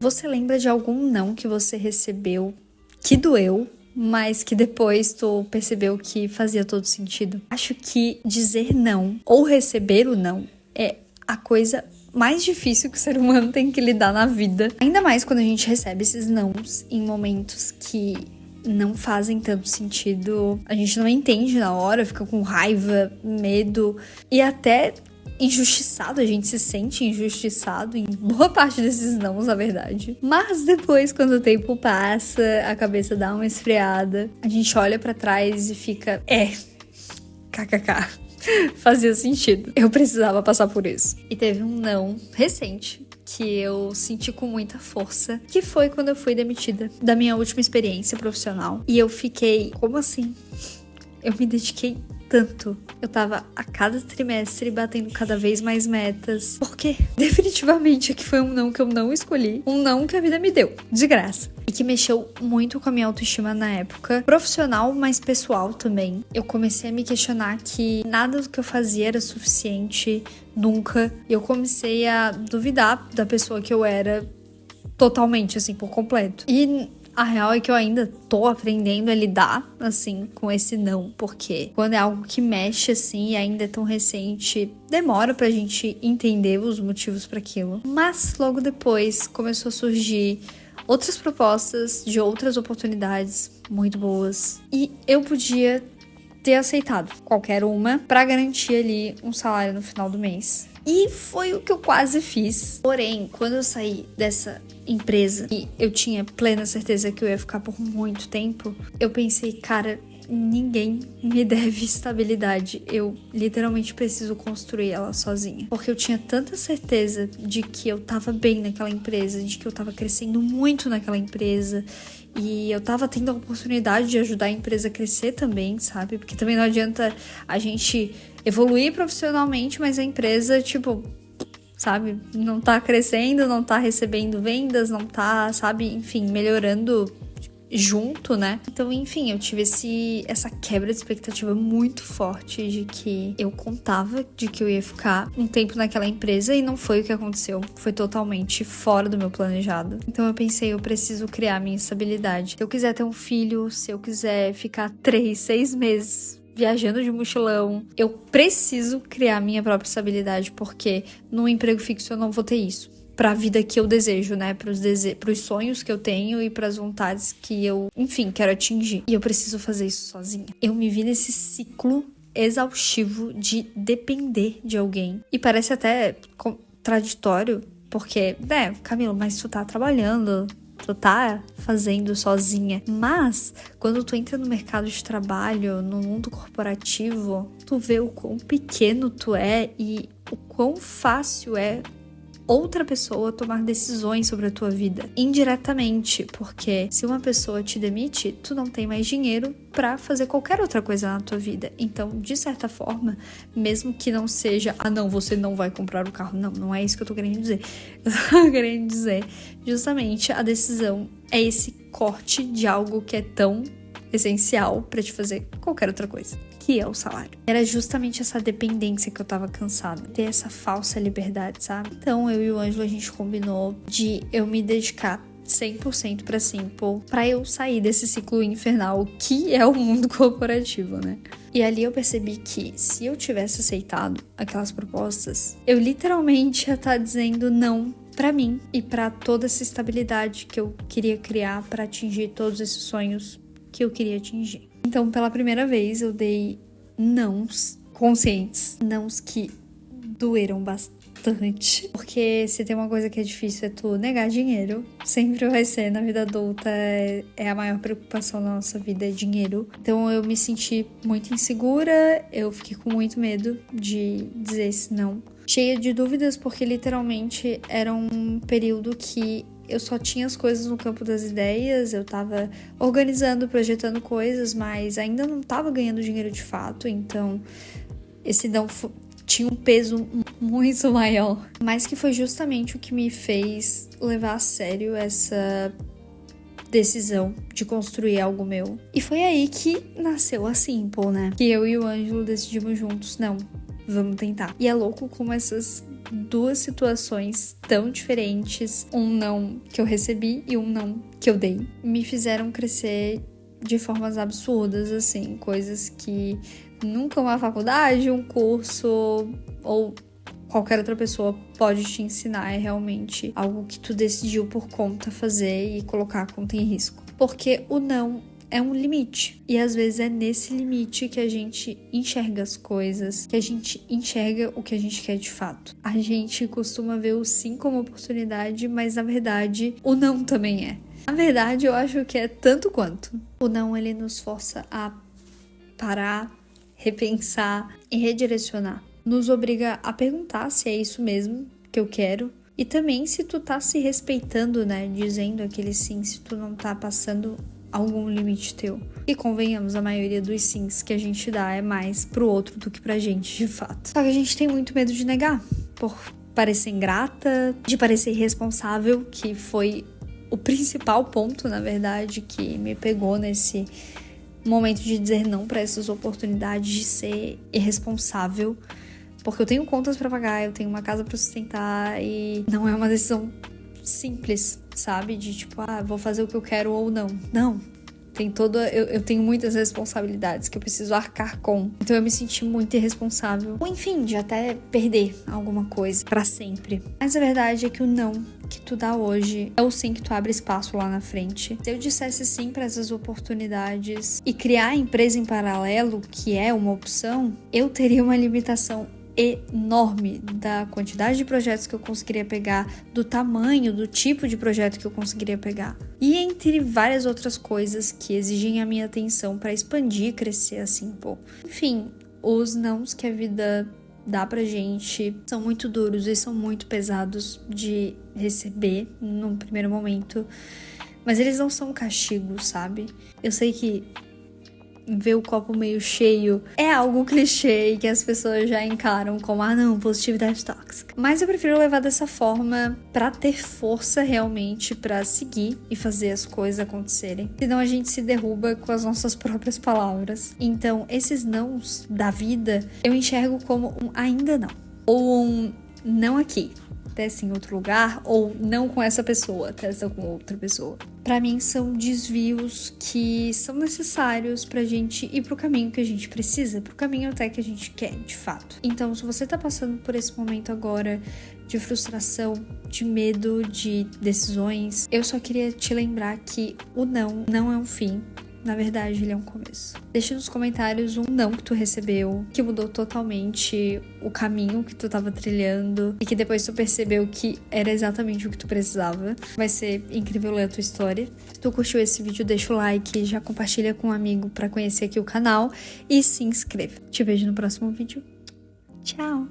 Você lembra de algum não que você recebeu que doeu, mas que depois tu percebeu que fazia todo sentido? Acho que dizer não ou receber o não é a coisa mais difícil que o ser humano tem que lidar na vida. Ainda mais quando a gente recebe esses nãos em momentos que não fazem tanto sentido. A gente não entende na hora, fica com raiva, medo e até injustiçado. A gente se sente injustiçado em boa parte desses nãos, na verdade. Mas depois, quando o tempo passa, a cabeça dá uma esfriada, a gente olha pra trás e fica, kkk. Fazia sentido. Eu precisava passar por isso. E teve um não recente que eu senti com muita força, que foi quando eu fui demitida da minha última experiência profissional. E eu fiquei, como assim? Eu me dediquei tanto. Eu tava a cada trimestre batendo cada vez mais metas. Porque definitivamente aqui foi um não que eu não escolhi. Um não que a vida me deu, de graça. E que mexeu muito com a minha autoestima na época. Profissional, mas pessoal também. Eu comecei a me questionar que nada do que eu fazia era suficiente, nunca. Eu comecei a duvidar da pessoa que eu era totalmente, assim, por completo. E a real é que eu ainda tô aprendendo a lidar, assim, com esse não. Porque quando é algo que mexe, assim, e ainda é tão recente, demora pra gente entender os motivos pra aquilo. Mas logo depois começou a surgir outras propostas de outras oportunidades muito boas. E eu podia ter aceitado qualquer uma pra garantir ali um salário no final do mês. E foi o que eu quase fiz. Porém, quando eu saí dessa empresa e eu tinha plena certeza que eu ia ficar por muito tempo, eu pensei, cara, ninguém me deve estabilidade. Eu literalmente preciso construir ela sozinha. Porque eu tinha tanta certeza de que eu tava bem naquela empresa, de que eu tava crescendo muito naquela empresa. E eu tava tendo a oportunidade de ajudar a empresa a crescer também, sabe? Porque também não adianta a gente evoluir profissionalmente, mas a empresa, tipo, sabe? Não tá crescendo, não tá recebendo vendas, não tá, sabe? Enfim, melhorando junto, né? Então, enfim, eu tive essa quebra de expectativa muito forte de que eu contava de que eu ia ficar um tempo naquela empresa e não foi o que aconteceu. Foi totalmente fora do meu planejado. Então eu pensei, eu preciso criar minha estabilidade. Se eu quiser ter um filho, se eu quiser ficar 3, 6 meses viajando de mochilão, eu preciso criar minha própria estabilidade, porque no emprego fixo eu não vou ter isso. Pra vida que eu desejo, né? Pros sonhos que eu tenho e pras vontades que eu, enfim, quero atingir. E eu preciso fazer isso sozinha. Eu me vi nesse ciclo exaustivo de depender de alguém. E parece até contraditório, porque, Camila, mas tu tá trabalhando, tu tá fazendo sozinha. Mas, quando tu entra no mercado de trabalho, no mundo corporativo, tu vê o quão pequeno tu é e o quão fácil é outra pessoa tomar decisões sobre a tua vida, indiretamente, porque se uma pessoa te demite, tu não tem mais dinheiro pra fazer qualquer outra coisa na tua vida. Então, de certa forma, mesmo que não seja, não, você não vai comprar o carro, não é isso que eu tô querendo dizer. Eu tô querendo dizer, justamente, a decisão é esse corte de algo que é tão essencial pra te fazer qualquer outra coisa, que é o salário. Era justamente essa dependência que eu tava cansada, ter essa falsa liberdade, sabe? Então eu e o Ângelo, a gente combinou de eu me dedicar 100% pra Simple, pra eu sair desse ciclo infernal que é o mundo corporativo, né? E ali eu percebi que se eu tivesse aceitado aquelas propostas, eu literalmente ia estar dizendo não pra mim e pra toda essa estabilidade que eu queria criar pra atingir todos esses sonhos que eu queria atingir. Então, pela primeira vez, eu dei nãos conscientes, nãos que doeram bastante. Porque se tem uma coisa que é difícil é tu negar dinheiro. Sempre vai ser na vida adulta, é a maior preocupação da nossa vida, é dinheiro. Então eu me senti muito insegura, eu fiquei com muito medo de dizer esse não. Cheia de dúvidas, porque literalmente era um período que eu só tinha as coisas no campo das ideias, eu tava organizando, projetando coisas, mas ainda não tava ganhando dinheiro de fato, então esse não tinha um peso muito maior. Mas que foi justamente o que me fez levar a sério essa decisão de construir algo meu. E foi aí que nasceu a Simple, né? Que eu e o Ângelo decidimos juntos, não, vamos tentar. E é louco como essas duas situações tão diferentes, um não que eu recebi e um não que eu dei, me fizeram crescer de formas absurdas, assim, coisas que nunca uma faculdade, um curso ou qualquer outra pessoa pode te ensinar. É realmente algo que tu decidiu por conta fazer e colocar a conta em risco. Porque o não é um limite. E às vezes é nesse limite que a gente enxerga as coisas, que a gente enxerga o que a gente quer de fato. A gente costuma ver o sim como oportunidade, mas na verdade o não também é. Na verdade, eu acho que é tanto quanto. O não, ele nos força a parar, repensar e redirecionar. Nos obriga a perguntar se é isso mesmo que eu quero. E também se tu tá se respeitando, né? Dizendo aquele sim, se tu não tá passando algum limite teu. E convenhamos, a maioria dos sims que a gente dá é mais pro outro do que pra gente, de fato. Só que a gente tem muito medo de negar. Por parecer ingrata, de parecer irresponsável, que foi o principal ponto, na verdade, que me pegou nesse momento de dizer não para essas oportunidades, de ser irresponsável, porque eu tenho contas para pagar, eu tenho uma casa para sustentar e não é uma decisão simples, sabe? De tipo, vou fazer o que eu quero ou não. Não. Eu tenho muitas responsabilidades que eu preciso arcar com. Então eu me senti muito irresponsável. Ou enfim, de até perder alguma coisa pra sempre. Mas a verdade é que o não que tu dá hoje é o sim que tu abre espaço lá na frente. Se eu dissesse sim pra essas oportunidades e criar a empresa em paralelo, que é uma opção, eu teria uma limitação enorme da quantidade de projetos que eu conseguiria pegar, do tamanho, do tipo de projeto que eu conseguiria pegar. E entre várias outras coisas que exigem a minha atenção para expandir e crescer assim, pô. Enfim, os nãos que a vida dá pra gente são muito duros e são muito pesados de receber num primeiro momento. Mas eles não são castigo, sabe? Eu sei que ver o copo meio cheio é algo clichê e que as pessoas já encaram como, não, positividade tóxica. Mas eu prefiro levar dessa forma pra ter força realmente pra seguir e fazer as coisas acontecerem. Senão a gente se derruba com as nossas próprias palavras. Então, esses nãos da vida, eu enxergo como um ainda não. Ou um não aqui, testa em outro lugar, ou não com essa pessoa, testa com outra pessoa. Pra mim, são desvios que são necessários pra gente ir pro caminho que a gente precisa, pro caminho até que a gente quer, de fato. Então, se você tá passando por esse momento agora de frustração, de medo, de decisões, eu só queria te lembrar que o não é um fim. Na verdade, ele é um começo. Deixa nos comentários um não que tu recebeu, que mudou totalmente o caminho que tu tava trilhando e que depois tu percebeu que era exatamente o que tu precisava. Vai ser incrível ler a tua história. Se tu curtiu esse vídeo, deixa o like, já compartilha com um amigo pra conhecer aqui o canal e se inscreva. Te vejo no próximo vídeo. Tchau!